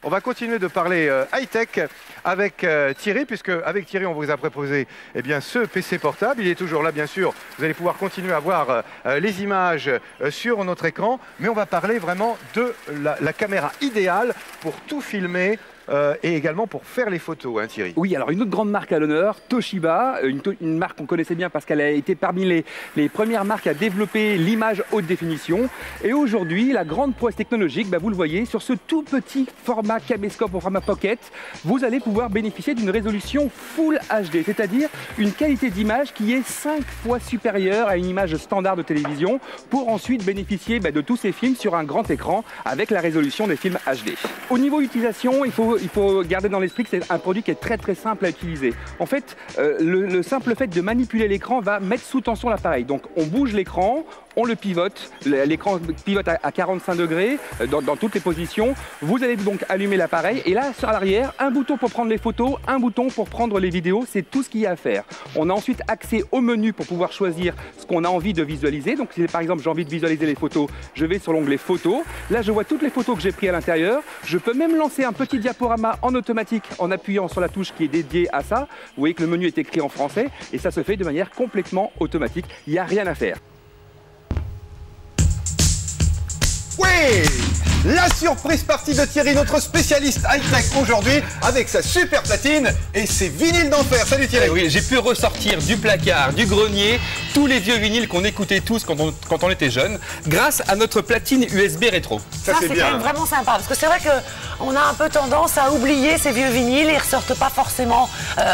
On va continuer de parler high-tech avec Thierry, puisque avec Thierry, on vous a proposé ce PC portable. Il est toujours là, bien sûr. Vous allez pouvoir continuer à voir les images sur notre écran. Mais on va parler vraiment de la caméra idéale pour tout filmer. Et également pour faire les photos, hein, Thierry. Oui, alors une autre grande marque à l'honneur, Toshiba, une marque qu'on connaissait bien parce qu'elle a été parmi les premières marques à développer l'image haute définition. Et aujourd'hui, la grande prouesse technologique, vous le voyez, sur ce tout petit format caméscope au format pocket, vous allez pouvoir bénéficier d'une résolution Full HD, c'est-à-dire une qualité d'image qui est 5 fois supérieure à une image standard de télévision pour ensuite bénéficier de tous ces films sur un grand écran avec la résolution des films HD. Au niveau utilisation, il faut garder dans l'esprit que c'est un produit qui est très simple à utiliser. En fait, le simple fait de manipuler l'écran va mettre sous tension l'appareil. Donc on bouge l'écran, on le pivote, l'écran pivote à 45 degrés dans toutes les positions. Vous allez donc allumer l'appareil et là sur l'arrière, un bouton pour prendre les photos, un bouton pour prendre les vidéos, c'est tout ce qu'il y a à faire. On a ensuite accès au menu pour pouvoir choisir ce qu'on a envie de visualiser. Donc si par exemple j'ai envie de visualiser les photos, je vais sur l'onglet photos. Là je vois toutes les photos que j'ai prises à l'intérieur. Je peux même lancer un petit diaporama en automatique en appuyant sur la touche qui est dédiée à ça. Vous voyez que le menu est écrit en français et ça se fait de manière complètement automatique. Il n'y a rien à faire. Oui, la surprise partie de Thierry, notre spécialiste high-tech aujourd'hui, avec sa super platine et ses vinyles d'enfer. Salut Thierry. Oui, j'ai pu ressortir du placard, du grenier, tous les vieux vinyles qu'on écoutait tous quand on était jeune, grâce à notre platine USB rétro. Ça c'est quand même vraiment sympa, parce que c'est vrai qu'on a un peu tendance à oublier ces vieux vinyles, ils ne ressortent pas forcément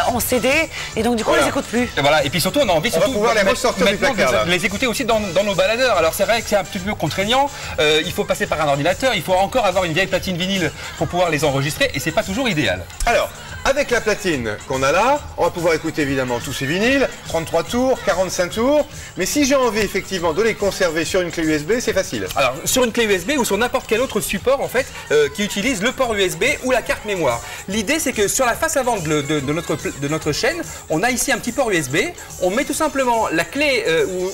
en CD, et donc du coup on les écoute plus. Et voilà, et puis surtout on a envie on va pouvoir les ressortir du placard, de les écouter aussi dans nos baladeurs. Alors c'est vrai que c'est un petit peu contraignant, il faut passer par un ordinateur, il faut encore avoir une vieille platine vinyle pour pouvoir les enregistrer et c'est pas toujours idéal. Alors, avec la platine qu'on a là, on va pouvoir écouter évidemment tous ces vinyles, 33 tours, 45 tours, mais si j'ai envie effectivement de les conserver sur une clé USB, c'est facile. Alors, sur une clé USB ou sur n'importe quel autre support en fait qui utilise le port USB ou la carte mémoire. L'idée c'est que sur la face avant de notre chaîne, on a ici un petit port USB, on met tout simplement la clé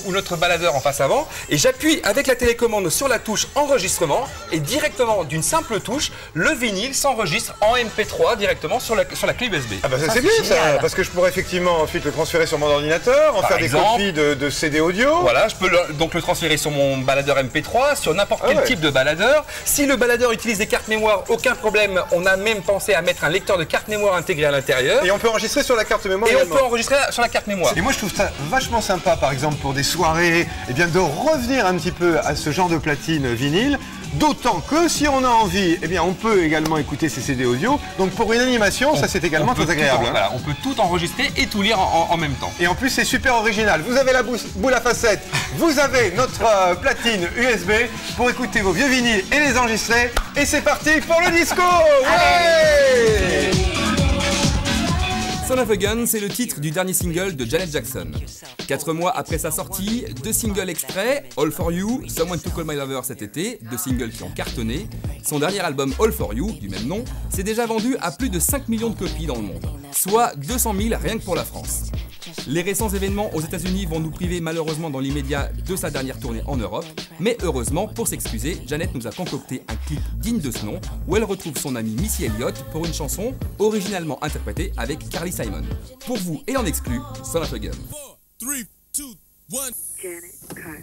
ou notre baladeur en face avant et j'appuie avec la télécommande sur la touche enregistrement et directement d'une simple touche, le vinyle s'enregistre en MP3 directement sur la clé USB. Ah bah ça c'est bien ça, parce que je pourrais effectivement ensuite le transférer sur mon ordinateur, en faire des copies de CD audio. Voilà, je peux donc le transférer sur mon baladeur MP3, sur n'importe quel type de baladeur. Si le baladeur utilise des cartes mémoire, aucun problème. On a même pensé à mettre un lecteur de carte mémoire intégré à l'intérieur. Et on peut enregistrer sur la carte mémoire Et également. on peut enregistrer sur la carte mémoire. Et moi je trouve ça vachement sympa par exemple pour des soirées, de revenir un petit peu à ce genre de platine vinyle. D'autant que si on a envie, on peut également écouter ces CD audio. Donc pour une animation, ça c'est également très agréable. Voilà, on peut tout enregistrer et tout lire en même temps. Et en plus c'est super original. Vous avez la boule à facettes, vous avez notre platine USB pour écouter vos vieux vinyles et les enregistrer. Et c'est parti pour le disco. Ouais. Son of a Gun, c'est le titre du dernier single de Janet Jackson. 4 mois après sa sortie, 2 singles extraits, All For You, Someone to Call My Lover cet été, 2 singles qui ont cartonné. Son dernier album All For You, du même nom, s'est déjà vendu à plus de 5 millions de copies dans le monde, soit 200 000 rien que pour la France. Les récents événements aux États-Unis vont nous priver malheureusement dans l'immédiat de sa dernière tournée en Europe, mais heureusement, pour s'excuser, Janet nous a concocté un clip digne de ce nom où elle retrouve son amie Missy Elliott pour une chanson originalement interprétée avec Carly Simon. Pour vous et en exclu, Son of a Gun. 4, 3, 2, 1. Janet Carter.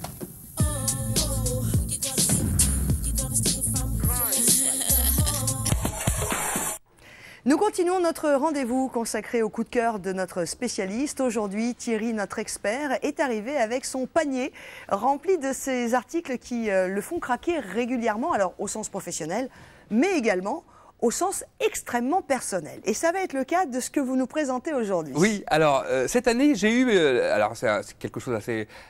Nous continuons notre rendez-vous consacré au coup de cœur de notre spécialiste. Aujourd'hui, Thierry, notre expert, est arrivé avec son panier rempli de ces articles qui le font craquer régulièrement, alors au sens professionnel, mais également au sens extrêmement personnel. Et ça va être le cas de ce que vous nous présentez aujourd'hui. Oui, alors cette année, j'ai eu, alors c'est quelque chose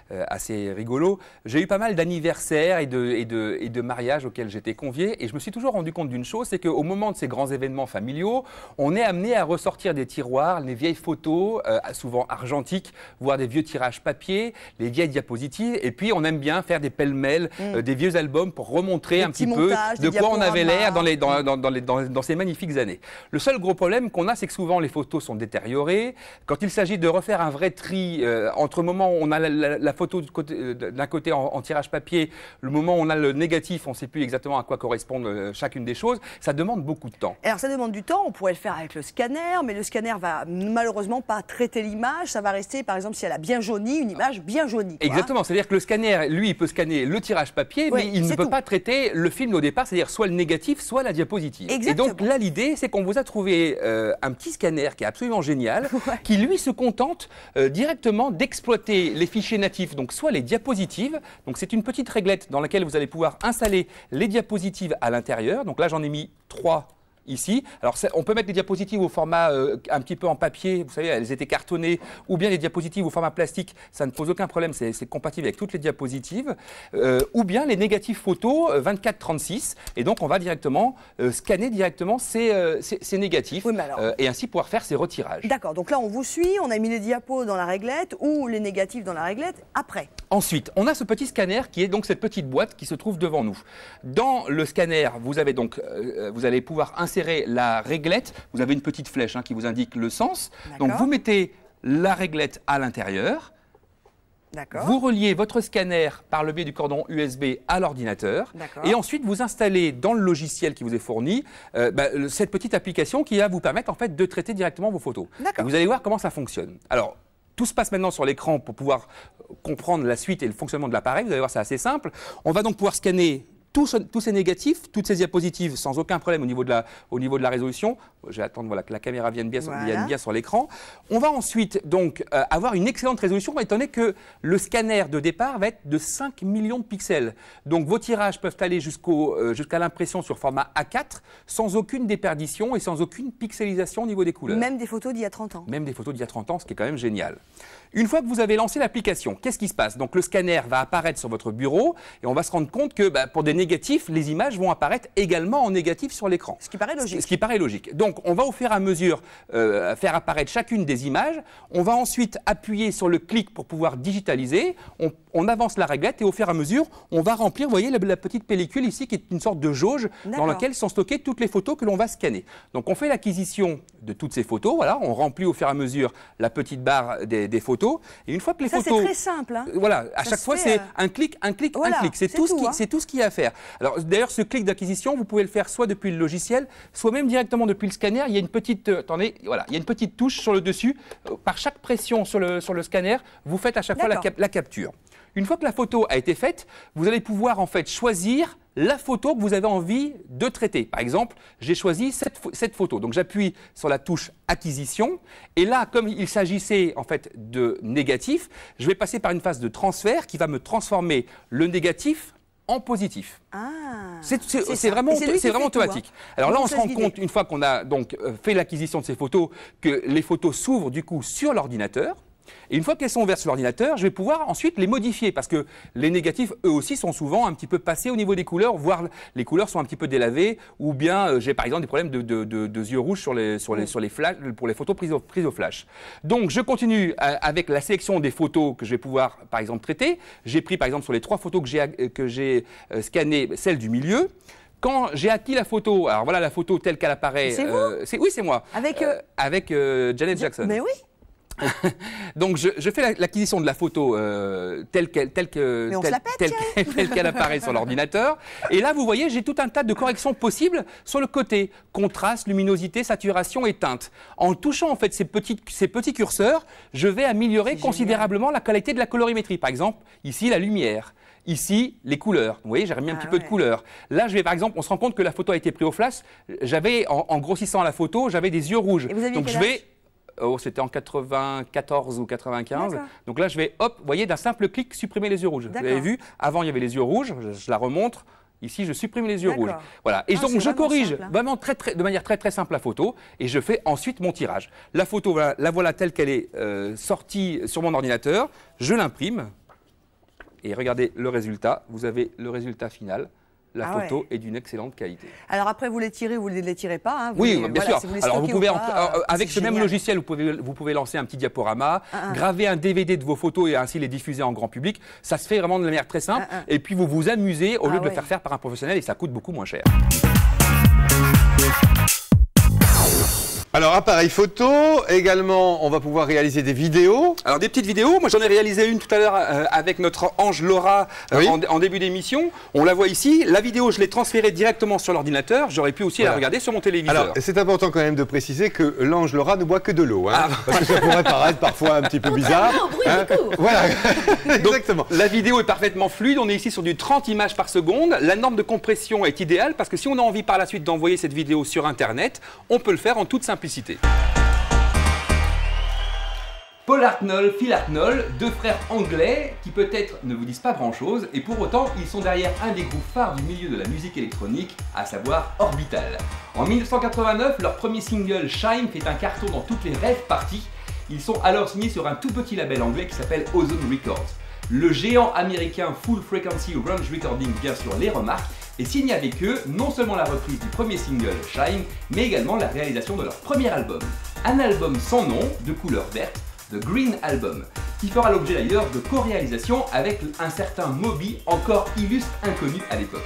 assez rigolo, j'ai eu pas mal d'anniversaires et de mariages auxquels j'étais convié et je me suis toujours rendu compte d'une chose, c'est qu'au moment de ces grands événements familiaux, on est amené à ressortir des tiroirs, les vieilles photos, souvent argentiques, voire des vieux tirages papier, les vieilles diapositives, et puis on aime bien faire des pêle-mêle, des vieux albums pour remontrer un petit peu de quoi on avait l'air dans dans ces magnifiques années. Le seul gros problème qu'on a, c'est que souvent les photos sont détériorées. Quand il s'agit de refaire un vrai tri entre le moment où on a la photo d'un côté en tirage papier, le moment où on a le négatif, on ne sait plus exactement à quoi correspondent chacune des choses, ça demande beaucoup de temps. Alors ça demande du temps, on pourrait le faire avec le scanner, mais le scanner va malheureusement pas traiter l'image, ça va rester par exemple si elle a bien jauni, une image bien jaunie. Quoi. Exactement, c'est-à-dire que le scanner, lui, il peut scanner le tirage papier, mais il ne peut pas traiter le film au départ, c'est-à-dire soit le négatif, soit la diapositive. Exactement. Et donc là, l'idée, c'est qu'on vous a trouvé un petit scanner qui est absolument génial, qui lui se contente directement d'exploiter les fichiers natifs, donc soit les diapositives, donc c'est une petite réglette dans laquelle vous allez pouvoir installer les diapositives à l'intérieur, donc là j'en ai mis 3 ici. Alors on peut mettre les diapositives au format un petit peu en papier, vous savez, elles étaient cartonnées, ou bien les diapositives au format plastique, ça ne pose aucun problème, c'est compatible avec toutes les diapositives, ou bien les négatifs photos 24-36, et donc on va directement scanner directement ces négatifs, oui, alors... et ainsi pouvoir faire ces retirages. D'accord, donc là on vous suit, on a mis les diapos dans la réglette, ou les négatifs dans la réglette, après. Ensuite, on a ce petit scanner qui est donc cette petite boîte qui se trouve devant nous. Dans le scanner, vous avez donc, vous allez pouvoir insérer la réglette. Vous avez une petite flèche qui vous indique le sens. Donc vous mettez la réglette à l'intérieur. Vous reliez votre scanner par le biais du cordon USB à l'ordinateur. Et ensuite, vous installez dans le logiciel qui vous est fourni cette petite application qui va vous permettre en fait de traiter directement vos photos. Et vous allez voir comment ça fonctionne. Alors, tout se passe maintenant sur l'écran pour pouvoir comprendre la suite et le fonctionnement de l'appareil. Vous allez voir, c'est assez simple. On va donc pouvoir scanner tous ces négatifs, toutes ces diapositives sans aucun problème au niveau de la résolution. Je vais attendre que la caméra vienne bien sur l'écran. On va ensuite donc avoir une excellente résolution étant donné que le scanner de départ va être de 5 millions de pixels. Donc vos tirages peuvent aller jusqu'à l'impression sur format A4 sans aucune déperdition et sans aucune pixelisation au niveau des couleurs. Même des photos d'il y a 30 ans. Même des photos d'il y a 30 ans, ce qui est quand même génial. Une fois que vous avez lancé l'application, qu'est-ce qui se passe? Donc le scanner va apparaître sur votre bureau et on va se rendre compte que pour des négatifs, les images vont apparaître également en négatif sur l'écran. Ce qui paraît logique. Ce qui paraît logique. Donc on va au fur et à mesure faire apparaître chacune des images. On va ensuite appuyer sur le clic pour pouvoir digitaliser. On avance la réglette et au fur et à mesure, on va remplir, vous voyez, la petite pellicule ici qui est une sorte de jauge dans laquelle sont stockées toutes les photos que l'on va scanner. Donc on fait l'acquisition de toutes ces photos, voilà, on remplit au fur et à mesure la petite barre des photos. Et une fois que les photos... c'est très simple. Voilà, à chaque fois c'est un clic, un clic, un clic. C'est tout ce qu'il y a à faire. Alors d'ailleurs, ce clic d'acquisition, vous pouvez le faire soit depuis le logiciel, soit même directement depuis le scanner. Il y a une petite, attendez, voilà, il y a une petite touche sur le dessus. Par chaque pression sur le scanner, vous faites à chaque fois la capture. Une fois que la photo a été faite, vous allez pouvoir en fait choisir la photo que vous avez envie de traiter. Par exemple, j'ai choisi cette photo. Donc j'appuie sur la touche acquisition et là, comme il s'agissait en fait de négatif, je vais passer par une phase de transfert qui va me transformer le négatif en positif. C'est vraiment automatique. Alors là, on se rend compte, une fois qu'on a donc fait l'acquisition de ces photos, que les photos s'ouvrent du coup sur l'ordinateur. Et une fois qu'elles sont ouvertes sur l'ordinateur, je vais pouvoir ensuite les modifier parce que les négatifs, eux aussi, sont souvent un petit peu passés au niveau des couleurs, voire les couleurs sont un petit peu délavées, ou bien j'ai par exemple des problèmes de yeux rouges sur les flashs, pour les photos prises au flash. Donc je continue avec la sélection des photos que je vais pouvoir par exemple traiter. J'ai pris par exemple sur les 3 photos que j'ai scannées, celle du milieu. Quand j'ai acquis la photo, alors voilà la photo telle qu'elle apparaît. C'est vous? Oui, c'est moi. Avec Janet Jackson. Mais oui. Donc je fais l'acquisition de la photo telle qu'elle apparaît sur l'ordinateur. Et là, vous voyez, j'ai tout un tas de corrections possibles sur le côté. Contraste, luminosité, saturation et teinte. En touchant en fait ces petits curseurs, je vais améliorer considérablement la qualité de la colorimétrie. Par exemple, ici, la lumière. Ici, les couleurs. Vous voyez, j'ai remis un petit peu de couleur. Là, je vais, par exemple, on se rend compte que la photo a été prise au flash. J'avais, en grossissant la photo, j'avais des yeux rouges. Et vous aviez donc je vais... c'était en 94 ou 95. Donc là, je vais, hop, vous voyez, d'un simple clic, supprimer les yeux rouges. Vous avez vu, avant, il y avait les yeux rouges. Je la remontre. Ici, je supprime les yeux rouges. Voilà. Et donc, je corrige vraiment de manière très simple la photo et je fais ensuite mon tirage. La photo, la voilà telle qu'elle est sortie sur mon ordinateur. Je l'imprime et regardez le résultat. Vous avez le résultat final. La photo est d'une excellente qualité. Alors après, vous les tirez ou vous ne les tirez pas hein, Oui, bien sûr. Alors vous pouvez, avec ce même logiciel, vous pouvez lancer un petit diaporama, graver un DVD de vos photos et ainsi les diffuser en grand public. Ça se fait vraiment de manière très simple. Et puis vous vous amusez au lieu de le faire par un professionnel et ça coûte beaucoup moins cher. Alors, appareil photo, également, on va pouvoir réaliser des vidéos. Alors des petites vidéos, moi j'en ai réalisé une tout à l'heure avec notre ange Laura Oui. en début d'émission. On la voit ici, la vidéo je l'ai transférée directement sur l'ordinateur, j'aurais pu aussi la regarder sur mon téléviseur. Alors, c'est important quand même de préciser que l'ange Laura ne boit que de l'eau, hein, parce que ça pourrait paraître parfois un petit peu bizarre. Voilà, exactement. La vidéo est parfaitement fluide, on est ici sur du 30 images par seconde. La norme de compression est idéale parce que si on a envie par la suite d'envoyer cette vidéo sur Internet, on peut le faire en toute simplicité. Paul Hartnell, Phil Hartnell, deux frères anglais qui peut-être ne vous disent pas grand-chose et pour autant ils sont derrière un des groupes phares du milieu de la musique électronique, à savoir Orbital. En 1989, leur premier single Shine fait un carton dans toutes les rave parties. Ils sont alors signés sur un tout petit label anglais qui s'appelle Ozone Records. Le géant américain Full Frequency Range Recording bien sûr les remarque et signe avec eux non seulement la reprise du premier single Shine, mais également la réalisation de leur premier album. Un album sans nom, de couleur verte, The Green Album, qui fera l'objet d'ailleurs de co-réalisation avec un certain Moby, encore illustre inconnu à l'époque.